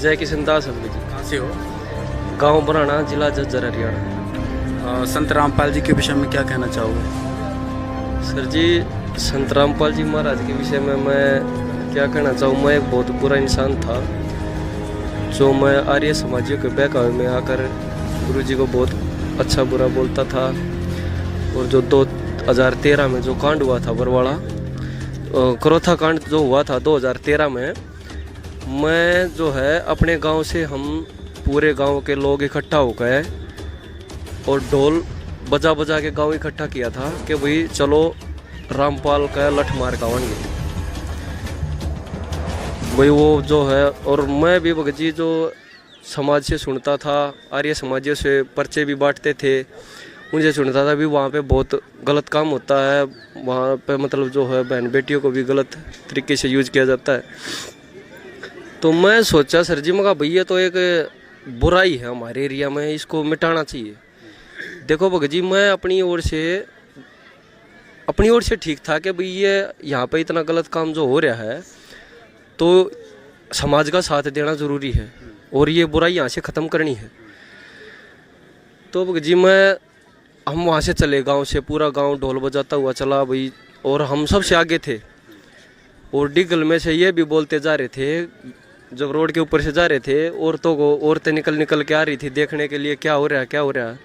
जय किशन दास अम्बी जी। कहाँ से हो? गांव बराना, जिला झज्जर, हरियाणा। संत रामपाल जी के विषय में क्या कहना चाहोगे? सर जी, संत रामपाल जी महाराज के विषय में मैं क्या कहना चाहूँ। मैं एक बहुत बुरा इंसान था, जो मैं आर्य समाजियों के बहकावे में आकर गुरु जी को बहुत अच्छा बुरा बोलता था। और जो 2013 में जो कांड हुआ था बरवाड़ा, क्रोथा कांड जो हुआ था 2013 में, मैं जो है अपने गांव से हम पूरे गांव के लोग इकट्ठा हो गए और ढोल बजा बजा के गांव इकट्ठा किया था कि भाई चलो रामपाल का लठ मार गावेंगे भाई वो जो है। और मैं भी भगत जी जो समाज से सुनता था, आर्य समाजियों से पर्चे भी बांटते थे, मुझे सुनता था भी वहाँ पे बहुत गलत काम होता है, वहाँ पे मतलब जो है बहन बेटियों को भी गलत तरीके से यूज किया जाता है। तो मैं सोचा सर जी, मगा भैया तो एक बुराई है हमारे एरिया में, इसको मिटाना चाहिए। देखो भगत जी, मैं अपनी ओर से ठीक था कि भाई ये यहाँ पे इतना गलत काम जो हो रहा है तो समाज का साथ देना ज़रूरी है और ये बुराई यहाँ से ख़त्म करनी है। तो भगत जी हम वहाँ से चले, गांव से पूरा गांव ढोल बजाता हुआ चला भाई, और हम सबसे आगे थे। और डिगल में से ये भी बोलते जा रहे थे, जब रोड के ऊपर से जा रहे थे औरतें निकल के आ रही थी देखने के लिए क्या हो रहा है।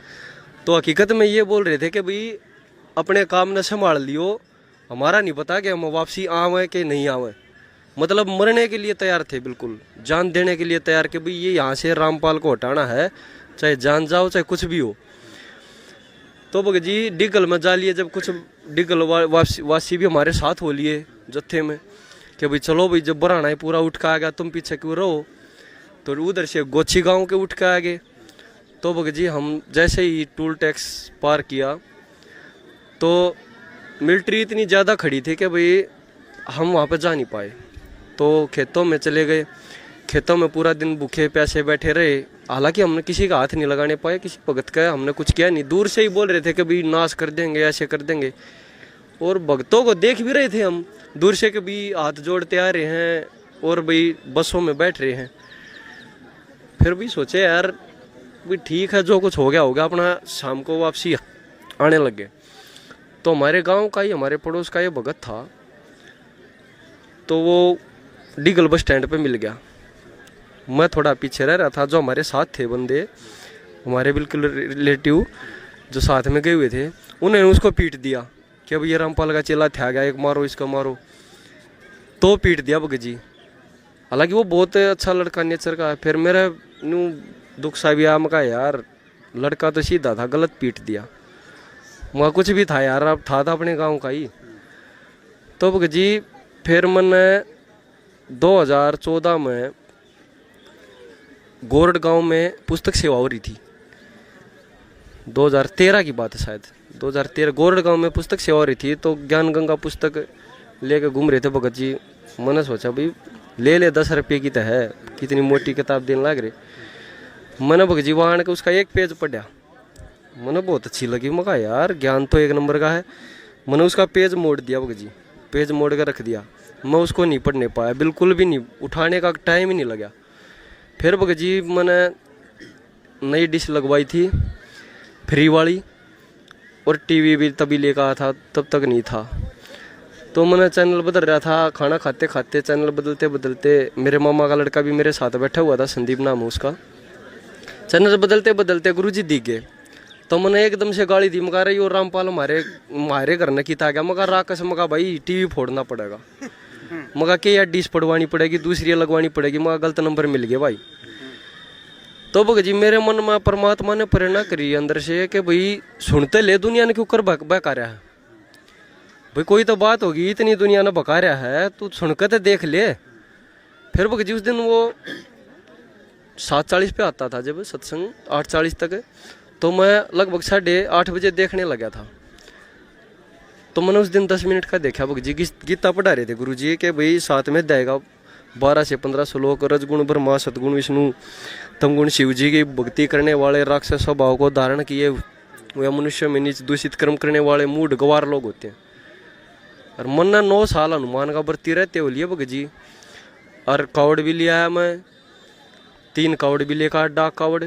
तो हकीकत में ये बोल रहे थे कि भाई अपने काम ने संभाल लियो, हमारा नहीं पता कि हम वापसी आवे कि नहीं आवे। मतलब मरने के लिए तैयार थे, बिल्कुल जान देने के लिए तैयार कि भाई ये यहाँ से रामपाल को हटाना है, चाहे जान जाओ चाहे कुछ भी हो। तो भगत जी डिगल में जा लिए, जब कुछ डिगल वासी भी हमारे साथ हो लिए जत्थे में कि भाई चलो भाई, जब बराना ही पूरा उठ के आ गया, तुम पीछे क्यों रहो। तो उधर से गोची गांव के उठ के आ गए। तो भगत जी हम जैसे ही टूल टैक्स पार किया तो मिलिट्री इतनी ज़्यादा खड़ी थी कि भाई हम वहाँ पे जा नहीं पाए। तो खेतों में चले गए, खेतों में पूरा दिन भूखे प्यासे बैठे रहे। हालांकि हमने किसी का हाथ नहीं लगाने पाए, किसी भगत का हमने कुछ किया नहीं। दूर से ही बोल रहे थे कि भाई नाश कर देंगे, ऐसे कर देंगे। और भक्तों को देख भी रहे थे हम दूर से कि भाई हाथ जोड़ते आ रहे हैं और भाई बसों में बैठ रहे हैं। फिर भी सोचे यार भी ठीक है, जो कुछ हो गया अपना शाम को वापसी आने लगे। तो हमारे गांव का ही, हमारे पड़ोस का ये भगत था, तो वो डिगल बस स्टैंड पे मिल गया। मैं थोड़ा पीछे रह रहा था, जो हमारे साथ थे बंदे, हमारे बिल्कुल रिलेटिव जो साथ में गए हुए थे, उन्होंने उसको पीट दिया कि अब ये रामपाल का चेला था गया, एक मारो इसको मारो। तो पीट दिया भगत जी। हालांकि वो बहुत अच्छा लड़का नेचर का है। फिर मेरा नू दुख सा भी आया, मैं कहा यार लड़का तो सीधा था, गलत पीट दिया। वहाँ कुछ भी था यार, अब था अपने गांव का ही। तो भगत जी फिर मैंने 2014 में गोरड गांव में पुस्तक सेवा हो रही थी, 2013 की बात है शायद, 2013 गोरड गांव में पुस्तक सेवा हो रही थी। तो ज्ञान गंगा पुस्तक लेके घूम रहे थे भगत जी। मैंने सोचा भाई ले 10 रुपये की तो है, कितनी मोटी किताब देने लग रही। मैंने भगत जी वहाँ आने के उसका एक पेज पढ़ा, मैंने बहुत अच्छी लगी। मैं कहा यार ज्ञान तो एक नंबर का है। मैंने उसका पेज मोड़ दिया भगत जी, पेज मोड़ कर रख दिया। मैं उसको नहीं पढ़ने पाया, बिल्कुल भी नहीं, उठाने का टाइम ही नहीं लगा। फिर भगत जी मैंने नई डिश लगवाई थी फ्री वाली, और टीवी भी तभी लेकर आया था, तब तक नहीं था। तो मैंने चैनल बदल रहा था, खाना खाते खाते चैनल बदलते बदलते, मेरे मामा का लड़का भी मेरे साथ बैठा हुआ था, संदीप नाम है उसका। चैनल बदलते बदलते गुरु जी दिख गए। तो मैंने एकदम से गाली दी, मगा रही और रामपाल हमारे घर ने किता गया। मगा राकस, मगा भाई टीवी फोड़ना पड़ेगा, मगा के यार डिश पड़वानी पड़ेगी, दूसरी लगवानी पड़ेगी, मगा गलत नंबर मिल गया भाई। तो भगत जी मेरे मन में परमात्मा ने प्रेरणा करी अंदर से कि भाई सुनते ले, दुनिया ने क्यों कर बहका रहा है भाई, कोई तो बात होगी, इतनी दुनिया ने बका रहा है, तू सुनकर तो देख ले। फिर भगत जी उस दिन वो 7:40 पे आता था जब सत्संग, 8:40 तक। तो मैं लगभग 8:30 बजे देखने लगा था। तो मैंने उस दिन 10 मिनट का देखा। भगत जी गीता पढ़ा रहे थे गुरु जी के भाई, साथ में देगा 12 से 15 श्लोक, रजगुण ब्रह्मा सतगुण विष्णु तमगुण शिव जी की भक्ति करने वाले राक्षस स्वभाव को धारण किए वह मनुष्य में नीच दूषित कर्म करने वाले मूढ़ गवार लोग होते हैं। और मन ने 9 साल हनुमान का बरती रहते हो लिए भगत जी, और कावड़ भी लिया है मैं, 3 कावड़ भी लेकर डाक कावड़।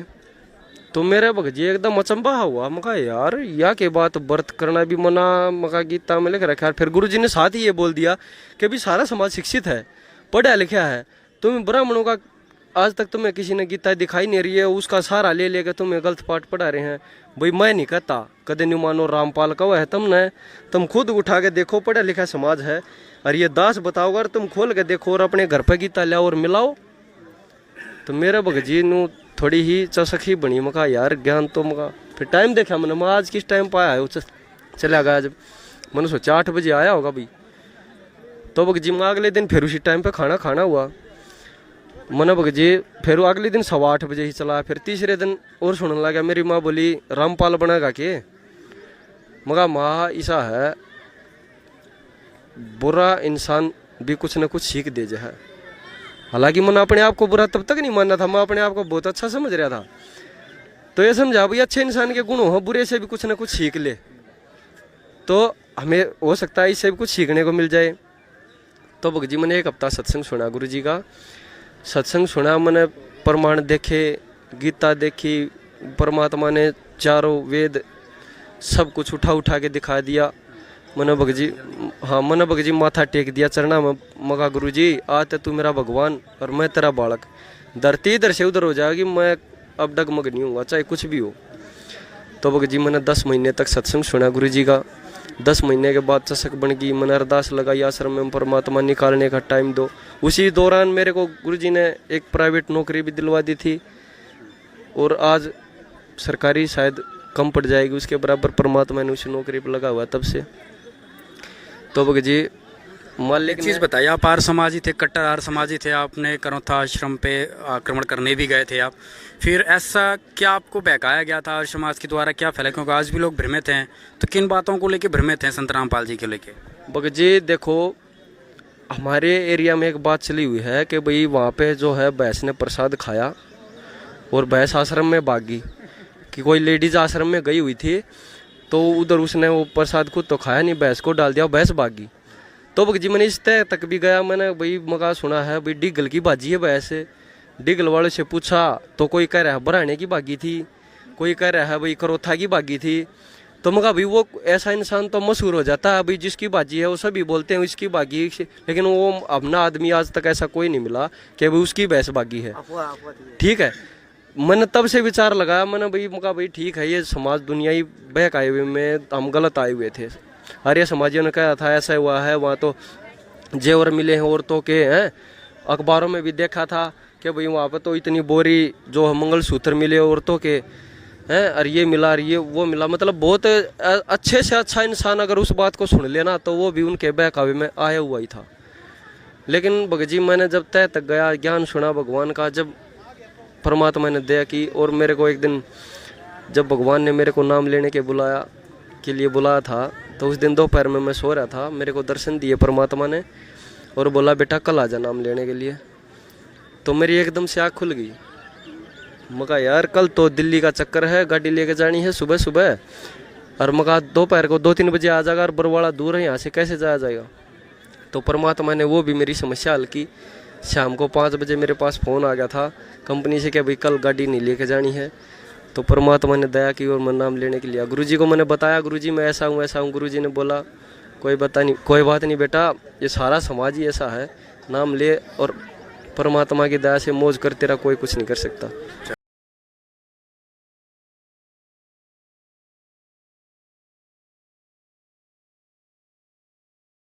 तो मेरे भगजी एकदम अचंबा हुआ। मैं कहा यार या के बात व्रत करना भी मना, मका गीता में लिख रखा है। फिर गुरुजी ने साथ ही ये बोल दिया कि अभी सारा समाज शिक्षित है, पढ़ा लिखा है, तुम ब्राह्मणों का आज तक तुम्हें किसी ने गीता दिखाई नहीं रही है, उसका सहारा ले लेकर तुम्हें गलत पाठ पढ़ा रहे हैं। भाई मैं नहीं कहता, कदे नहीं मानो रामपाल का है तुमने, तुम खुद उठा के देखो, पढ़ा लिखा समाज है। और ये दास बताओ, अगर तुम खोल के देखो और अपने घर पे गीता लाओ और मिलाओ। तो मेरे भगजी नु थोड़ी ही चौसखी बनी। मका यार ज्ञान तो मका फिर टाइम देखा मैंने, मैं आज किस टाइम पर आया चला गया। जब मैंने सोचा 8 बजे आया होगा भाई, तो भगजी मैं अगले दिन फिर उसी टाइम पे खाना हुआ। मैंने भगजी फिर अगले दिन 8:15 बजे ही चला। फिर तीसरे दिन और सुनने लगा, मेरी माँ बोली रामपाल बनेगा के? मगा माँ ऐसा है, बुरा इंसान भी कुछ न कुछ सीख दे है। हालांकि मैंने अपने आप को बुरा तब तक नहीं मानना था, मैं अपने आप को बहुत अच्छा समझ रहा था। तो ये समझा भाई अच्छे इंसान के गुण हो, बुरे से भी कुछ ना कुछ सीख ले, तो हमें हो सकता है इससे भी कुछ सीखने को मिल जाए। तो भगजी मैंने 1 हफ्ता सत्संग सुना, गुरु जी का सत्संग सुना। मैंने प्रमाण देखे, गीता देखी, परमात्मा ने चारों वेद सब कुछ उठा के दिखा दिया। मैंने भगजी माथा टेक दिया चरना में। मगा गुरु जी आज तो तू मेरा भगवान और मैं तेरा बालक, धरती इधर से उधर हो जाएगी, मैं अब डगमग नहीं हूँगा चाहे कुछ भी हो। तो भगजी मैंने 10 महीने तक सत्संग सुना गुरु जी का। 10 महीने के बाद चसक बन गई। मैंने अरदास लगाई आश्रम में परमात्मा निकालने का टाइम दो। उसी दौरान मेरे को गुरु जी ने एक प्राइवेट नौकरी भी दिलवा दी थी, और आज सरकारी शायद कम पड़ जाएगी, उसके बराबर परमात्मा ने उसी नौकरी पर लगा हुआ तब से। तो भगजी मालिक चीज़ बताइए, आप आर्य समाजी थे, कट्टर आर्य समाजी थे, आपने करोथा आश्रम पे आक्रमण करने भी गए थे आप, फिर ऐसा क्या आपको बहकाया गया था आर्य समाज के द्वारा, क्या फैला? क्योंकि आज भी लोग भ्रमित हैं, तो किन बातों को लेके भ्रमित हैं संत रामपाल जी को लेके? भगजी देखो, हमारे एरिया में एक बात चली हुई है कि भाई वहाँ पे जो है भैंस ने प्रसाद खाया और भैंस आश्रम में भागी, कि कोई लेडीज आश्रम में गई हुई थी, तो उधर उसने वो प्रसाद खुद तो खाया नहीं, भैंस को डाल दिया, भैंस भागी। तो भगजी मैंने इस तय तक भी गया, मैंने भाई मगा सुना है भाई डिगल की भाजी है भैंस। डिगल वाले से पूछा तो कोई कह रहा है बराने की भागी थी, कोई कह रहा है भाई करोथा की भागी थी। तो मगा भाई वो ऐसा इंसान तो मशहूर हो जाता है, भाई जिसकी बाजी है वो सभी बोलते हैं इसकी बागी, लेकिन वो अपना आदमी आज तक ऐसा कोई नहीं मिला कि भाई उसकी भैंस बागी है। ठीक है, मैंने तब से विचार लगाया, मैंने भाई मका भाई ठीक है, ये समाज दुनिया ही बहक आए हुए में हम गलत आए हुए थे। आर्य समाजियों ने कहा था ऐसा हुआ है, वहाँ तो जेवर मिले हैं औरतों के, हैं अखबारों में भी देखा था कि भाई वहाँ पर तो इतनी बोरी जो मंगलसूत्र मिले औरतों के हैं, और ये मिला और ये वो मिला। मतलब बहुत अच्छे से अच्छा इंसान अगर उस बात को सुन लेना तो वो भी उनके बहकावे में आया हुआ ही था। लेकिन भगजी मैंने जब तय तक गया, ज्ञान सुना भगवान का, जब परमात्मा ने दया की, और मेरे को एक दिन जब भगवान ने मेरे को नाम लेने के लिए बुलाया था, तो उस दिन दोपहर में मैं सो रहा था, मेरे को दर्शन दिए परमात्मा ने और बोला बेटा कल आजा नाम लेने के लिए। तो मेरी एकदम से आँख खुल गई। मगा यार कल तो दिल्ली का चक्कर है, गाड़ी लेके जानी है सुबह सुबह, और मगा दोपहर को 2-3 बजे आ जाएगा, और बरवाड़ा दूर है यहाँ से, कैसे जाया जाएगा? तो परमात्मा ने वो भी मेरी समस्या हल की। शाम को 5 बजे मेरे पास फ़ोन आ गया था कंपनी से कि भाई कल गाड़ी नहीं लेके जानी है। तो परमात्मा ने दया की और मैं नाम लेने के लिए गुरुजी को मैंने बताया, गुरुजी मैं ऐसा हूँ। गुरुजी ने बोला कोई बात नहीं बेटा, ये सारा समाज ही ऐसा है, नाम ले और परमात्मा की दया से मौज कर, तेरा कोई कुछ नहीं कर सकता।